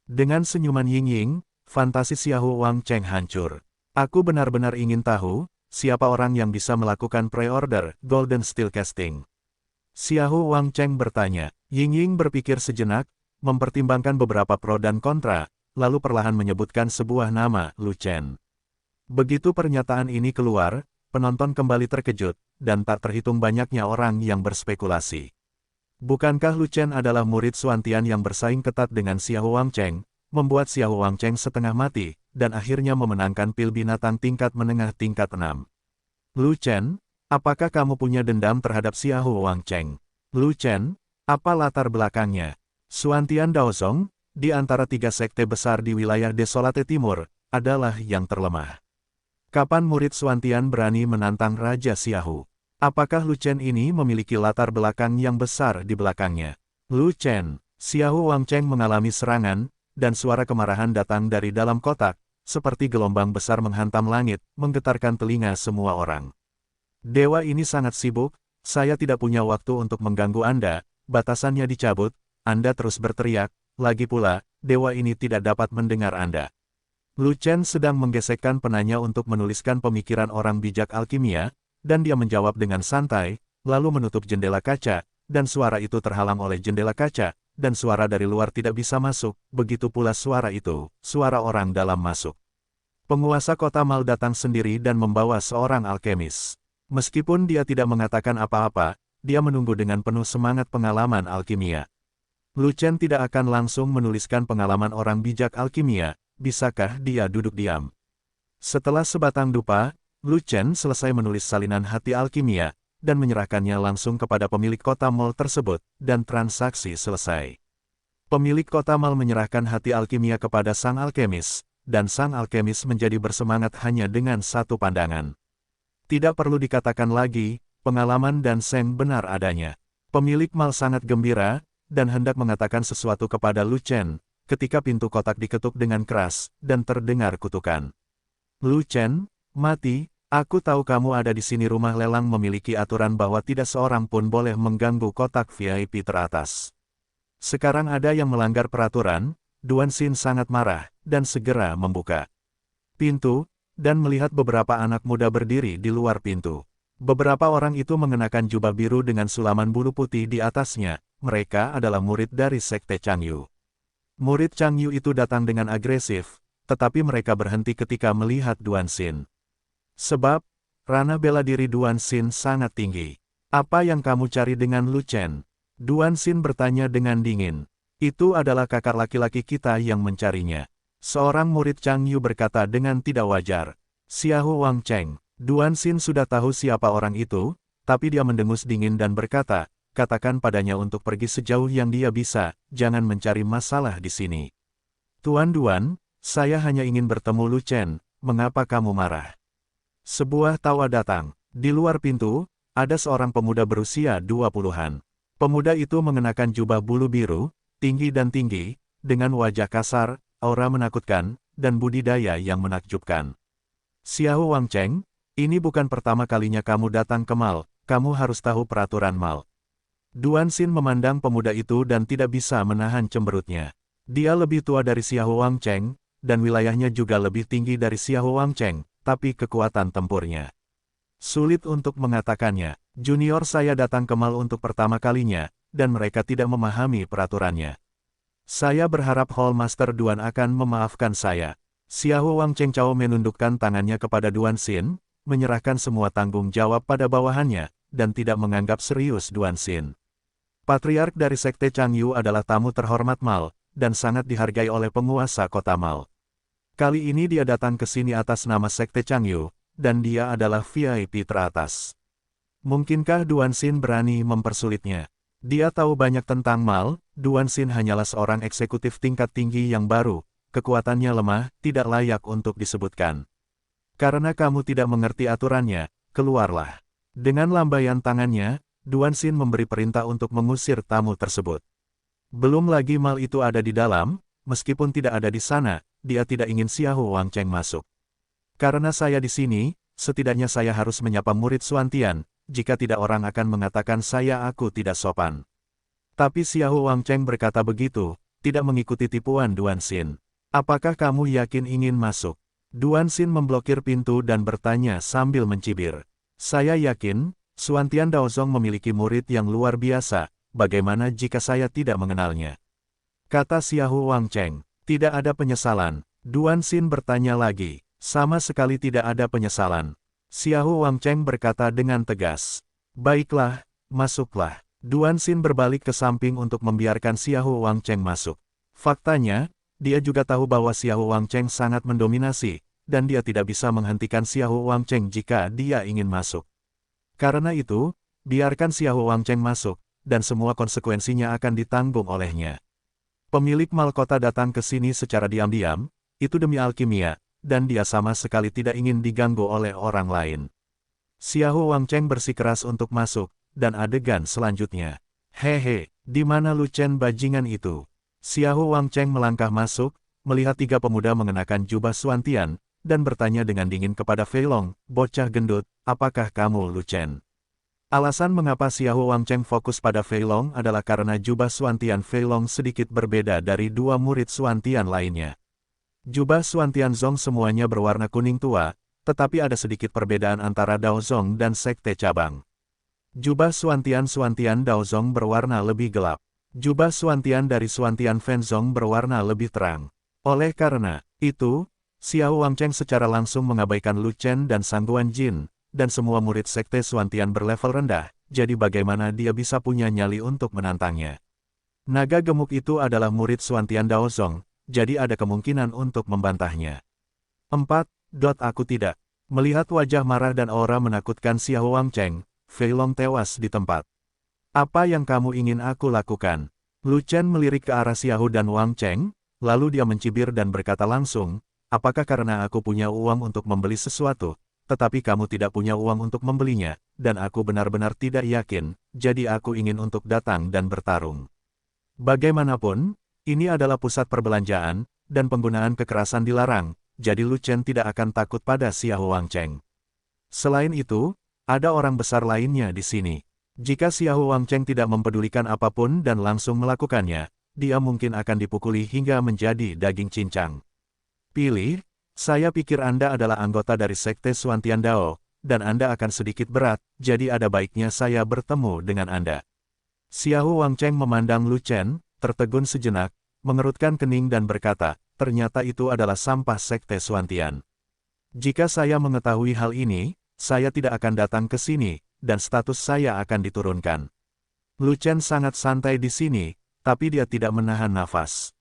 Speaker 1: Dengan senyuman Ying Ying, fantasi Xiahou Wangcheng hancur. "Aku benar-benar ingin tahu, siapa orang yang bisa melakukan pre-order Golden Steel Casting?" Xiahou Wangcheng bertanya. Ying Ying berpikir sejenak, mempertimbangkan beberapa pro dan kontra, lalu perlahan menyebutkan sebuah nama, Lu Chen. Begitu pernyataan ini keluar, penonton kembali terkejut, dan tak terhitung banyaknya orang yang berspekulasi. Bukankah Lu Chen adalah murid Suantian yang bersaing ketat dengan Xiahou Wangcheng, membuat Xiahou Wangcheng setengah mati, dan akhirnya memenangkan pil binatang tingkat menengah tingkat 6. "Lu Chen, apakah kamu punya dendam terhadap Xiahou Wangcheng?" "Lu Chen, apa latar belakangnya?" Suantian Daozong, di antara 3 sekte besar di wilayah Desolate Timur, adalah yang terlemah. Kapan murid Suantian berani menantang Raja Xiahou? Apakah Lu Chen ini memiliki latar belakang yang besar di belakangnya? "Lu Chen," Xiahou Wangcheng mengalami serangan, dan suara kemarahan datang dari dalam kotak, seperti gelombang besar menghantam langit, menggetarkan telinga semua orang. "Dewa ini sangat sibuk, saya tidak punya waktu untuk mengganggu Anda." Batasannya dicabut, Anda terus berteriak. Lagi pula, dewa ini tidak dapat mendengar Anda. Lu Chen sedang menggesekkan penanya untuk menuliskan pemikiran orang bijak alkimia, dan dia menjawab dengan santai, lalu menutup jendela kaca, dan suara itu terhalang oleh jendela kaca, dan suara dari luar tidak bisa masuk, begitu pula suara itu, suara orang dalam masuk. Penguasa kota Mal datang sendiri dan membawa seorang alkemis. Meskipun dia tidak mengatakan apa-apa, dia menunggu dengan penuh semangat pengalaman alkimia. Lu Chen tidak akan langsung menuliskan pengalaman orang bijak alkimia, bisakah dia duduk diam? Setelah sebatang dupa, Lu Chen selesai menulis salinan hati alkimia, dan menyerahkannya langsung kepada pemilik kota mal tersebut, dan transaksi selesai. Pemilik kota mal menyerahkan hati alkimia kepada sang alkemis, dan sang alkemis menjadi bersemangat hanya dengan satu pandangan. Tidak perlu dikatakan lagi, pengalaman dan Seng benar adanya. Pemilik mal sangat gembira, dan hendak mengatakan sesuatu kepada Lu Chen, ketika pintu kotak diketuk dengan keras, dan terdengar kutukan. Lu Chen, mati, aku tahu kamu ada di sini. Rumah lelang memiliki aturan bahwa tidak seorang pun boleh mengganggu kotak VIP teratas. Sekarang ada yang melanggar peraturan. Duan Xin sangat marah, dan segera membuka pintu, dan melihat beberapa anak muda berdiri di luar pintu. Beberapa orang itu mengenakan jubah biru dengan sulaman bulu putih di atasnya. Mereka adalah murid dari Sekte Changyu. Murid Changyu itu datang dengan agresif, tetapi mereka berhenti ketika melihat Duan Xin. Sebab, ranah bela diri Duan Xin sangat tinggi. Apa yang kamu cari dengan Lu Chen? Duan Xin bertanya dengan dingin. Itu adalah kakak laki-laki kita yang mencarinya. Seorang murid Changyu berkata dengan tidak wajar. Xiahou Wang Cheng. Duan Xin sudah tahu siapa orang itu, tapi dia mendengus dingin dan berkata, katakan padanya untuk pergi sejauh yang dia bisa, jangan mencari masalah di sini. Tuan Duan, saya hanya ingin bertemu Lu Chen, mengapa kamu marah? Sebuah tawa datang. Di luar pintu, ada seorang pemuda berusia 20-an. Pemuda itu mengenakan jubah bulu biru, tinggi dan tinggi, dengan wajah kasar, aura menakutkan, dan budidaya yang menakjubkan. Xiahou Wang Cheng, ini bukan pertama kalinya kamu datang ke mal, kamu harus tahu peraturan mal. Duan Xin memandang pemuda itu dan tidak bisa menahan cemberutnya. Dia lebih tua dari Xiahou Wang Cheng, dan wilayahnya juga lebih tinggi dari Xiahou Wang Cheng, tapi kekuatan tempurnya sulit untuk mengatakannya. Junior saya datang ke mal untuk pertama kalinya, dan mereka tidak memahami peraturannya. Saya berharap Hall Master Duan akan memaafkan saya. Xiahou Wang Cheng Chao menundukkan tangannya kepada Duan Xin, menyerahkan semua tanggung jawab pada bawahannya, dan tidak menganggap serius Duan Xin. Patriark dari Sekte Changyu adalah tamu terhormat mal, dan sangat dihargai oleh penguasa kota mal. Kali ini dia datang ke sini atas nama Sekte Changyu, dan dia adalah VIP teratas. Mungkinkah Duan Xin berani mempersulitnya? Dia tahu banyak tentang mal. Duan Xin hanyalah seorang eksekutif tingkat tinggi yang baru, kekuatannya lemah, tidak layak untuk disebutkan. Karena kamu tidak mengerti aturannya, keluarlah. Dengan lambaian tangannya, Duan Xin memberi perintah untuk mengusir tamu tersebut. Belum lagi mal itu ada di dalam, meskipun tidak ada di sana, dia tidak ingin Xiahou Wang Cheng masuk. Karena saya di sini, setidaknya saya harus menyapa murid Suantian, jika tidak orang akan mengatakan aku tidak sopan. Tapi Xiahou Wang Cheng berkata begitu, tidak mengikuti tipuan Duan Xin. Apakah kamu yakin ingin masuk? Duan Xin memblokir pintu dan bertanya sambil mencibir. Saya yakin, Suantian Daozong memiliki murid yang luar biasa, bagaimana jika saya tidak mengenalnya? Kata Xiahou Wang Cheng. Tidak ada penyesalan. Duan Xin bertanya lagi. Sama sekali tidak ada penyesalan. Xiahou Wang Cheng berkata dengan tegas. Baiklah, masuklah. Duan Xin berbalik ke samping untuk membiarkan Xiahou Wang Cheng masuk. Faktanya, dia juga tahu bahwa Xiahou Wang Cheng sangat mendominasi, dan dia tidak bisa menghentikan Xiahou Wang Cheng jika dia ingin masuk. Karena itu, biarkan Xiahou Wang Cheng masuk, dan semua konsekuensinya akan ditanggung olehnya. Pemilik mal kota datang ke sini secara diam-diam, itu demi alkimia, dan dia sama sekali tidak ingin diganggu oleh orang lain. Xiahou Wang Cheng bersikeras untuk masuk, dan adegan selanjutnya. Hehe, di mana Lu Chen bajingan itu? Xiahou Wang Cheng melangkah masuk, melihat tiga pemuda mengenakan jubah Suantian, dan bertanya dengan dingin kepada Fei Long, bocah gendut, apakah kamu Lu Chen? Alasan mengapa Xiahou Wang Cheng fokus pada Fei Long adalah karena jubah Suantian Fei Long sedikit berbeda dari dua murid Suantian lainnya. Jubah Suantian Zong semuanya berwarna kuning tua, tetapi ada sedikit perbedaan antara Daozong dan Sekte Cabang. Jubah Suantian Daozong berwarna lebih gelap. Jubah Suantian dari Suantian Fenzong berwarna lebih terang. Oleh karena itu, Xiahou Wang Cheng secara langsung mengabaikan Lu Chen dan Sangguan Jin, dan semua murid Sekte Suantian berlevel rendah, jadi bagaimana dia bisa punya nyali untuk menantangnya. Naga gemuk itu adalah murid Suantian Daozong, jadi ada kemungkinan untuk membantahnya. 4. Aku tidak. Melihat wajah marah dan aura menakutkan Xiao Wangcheng, Fei Long tewas di tempat. Apa yang kamu ingin aku lakukan? Lu Chen melirik ke arah Xiao dan Wangcheng, lalu dia mencibir dan berkata langsung, apakah karena aku punya uang untuk membeli sesuatu, tetapi kamu tidak punya uang untuk membelinya, dan aku benar-benar tidak yakin, jadi aku ingin untuk datang dan bertarung. Bagaimanapun, ini adalah pusat perbelanjaan, dan penggunaan kekerasan dilarang, jadi Lu Chen tidak akan takut pada Xiao Wangcheng. Selain itu, ada orang besar lainnya di sini. Jika Xiao Wangcheng tidak mempedulikan apapun dan langsung melakukannya, dia mungkin akan dipukuli hingga menjadi daging cincang. Pilih, saya pikir Anda adalah anggota dari Sekte Xuantian Dao, dan Anda akan sedikit berat, jadi ada baiknya saya bertemu dengan Anda. Xiao Wangcheng memandang Lu Chen, tertegun sejenak, mengerutkan kening dan berkata, ternyata itu adalah sampah Sekte Xuantian. Jika saya mengetahui hal ini, saya tidak akan datang ke sini, dan status saya akan diturunkan. Lu Chen sangat santai di sini, tapi dia tidak menahan nafas.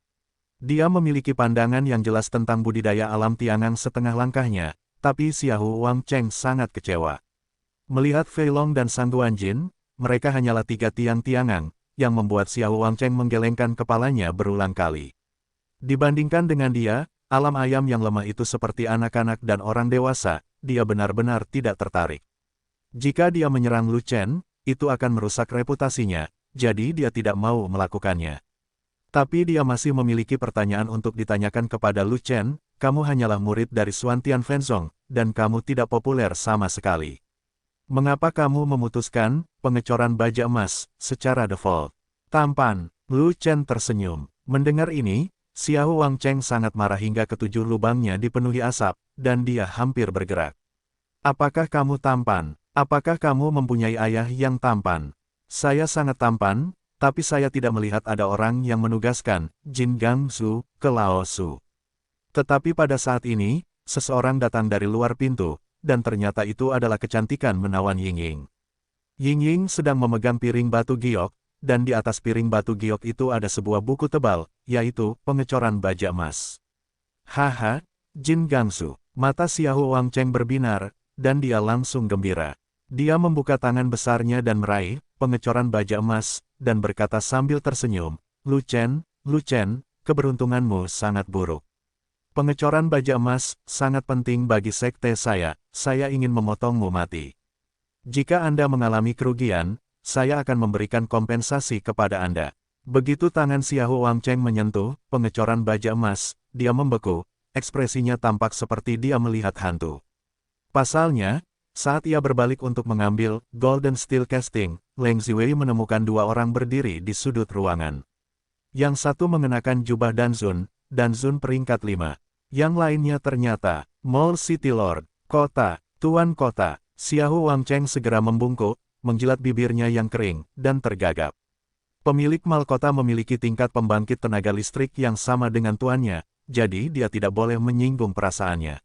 Speaker 1: Dia memiliki pandangan yang jelas tentang budidaya alam Tiangang setengah langkahnya, tapi Xiao Wangcheng sangat kecewa. Melihat Fei Long dan Sang Guanjin, mereka hanyalah 3 tiang Tiangang, yang membuat Xiao Wangcheng menggelengkan kepalanya berulang kali. Dibandingkan dengan dia, alam ayam yang lemah itu seperti anak-anak dan orang dewasa, dia benar-benar tidak tertarik. Jika dia menyerang Lu Chen, itu akan merusak reputasinya, jadi dia tidak mau melakukannya. Tapi dia masih memiliki pertanyaan untuk ditanyakan kepada Lu Chen, kamu hanyalah murid dari Xuantian Fenzong, dan kamu tidak populer sama sekali. Mengapa kamu memutuskan pengecoran baja emas secara default? Tampan, Lu Chen tersenyum. Mendengar ini, Xiao Wangcheng sangat marah hingga ketujuh lubangnya dipenuhi asap, dan dia hampir bergerak. Apakah kamu tampan? Apakah kamu mempunyai ayah yang tampan? Saya sangat tampan, tapi saya tidak melihat ada orang yang menugaskan Jin Gangsu ke Laosu. Tetapi pada saat ini, seseorang datang dari luar pintu, dan ternyata itu adalah kecantikan menawan Yingying. Yingying sedang memegang piring batu giok, dan di atas piring batu giok itu ada sebuah buku tebal, yaitu pengecoran baja emas. Haha, Jin Gangsu. Mata Xiao Wangcheng berbinar, dan dia langsung gembira. Dia membuka tangan besarnya dan meraih pengecoran baja emas, dan berkata sambil tersenyum, Lu Chen, keberuntunganmu sangat buruk. Pengecoran baja emas sangat penting bagi sekte saya ingin memotongmu mati. Jika Anda mengalami kerugian, saya akan memberikan kompensasi kepada Anda. Begitu tangan Xiao Wangcheng menyentuh pengecoran baja emas, dia membeku, ekspresinya tampak seperti dia melihat hantu. Pasalnya, saat ia berbalik untuk mengambil Golden Steel Casting, Leng Ziwei menemukan 2 orang berdiri di sudut ruangan. Yang satu mengenakan jubah Danzun peringkat 5. Yang lainnya ternyata, Mall City Lord, Tuan Kota. Xiao Wangcheng segera membungkuk, menjilat bibirnya yang kering, dan tergagap. Pemilik Mall Kota memiliki tingkat pembangkit tenaga listrik yang sama dengan tuannya, jadi dia tidak boleh menyinggung perasaannya.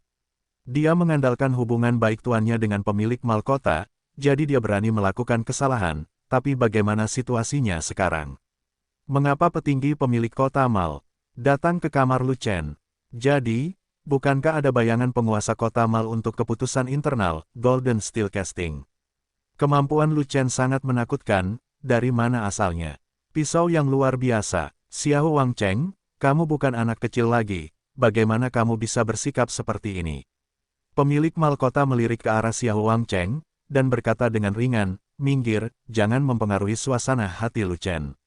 Speaker 1: Dia mengandalkan hubungan baik tuannya dengan pemilik Mall Kota, jadi dia berani melakukan kesalahan, tapi bagaimana situasinya sekarang? Mengapa petinggi pemilik kota Mall datang ke kamar Lu Chen? Jadi, bukankah ada bayangan penguasa kota Mall untuk keputusan internal, Golden Steel Casting? Kemampuan Lu Chen sangat menakutkan, dari mana asalnya? Pisau yang luar biasa, Xiao Wangcheng, kamu bukan anak kecil lagi, bagaimana kamu bisa bersikap seperti ini? Pemilik Mall Kota melirik ke arah Xiao Wangcheng, dan berkata dengan ringan, minggir, jangan mempengaruhi suasana hati Lu Chen.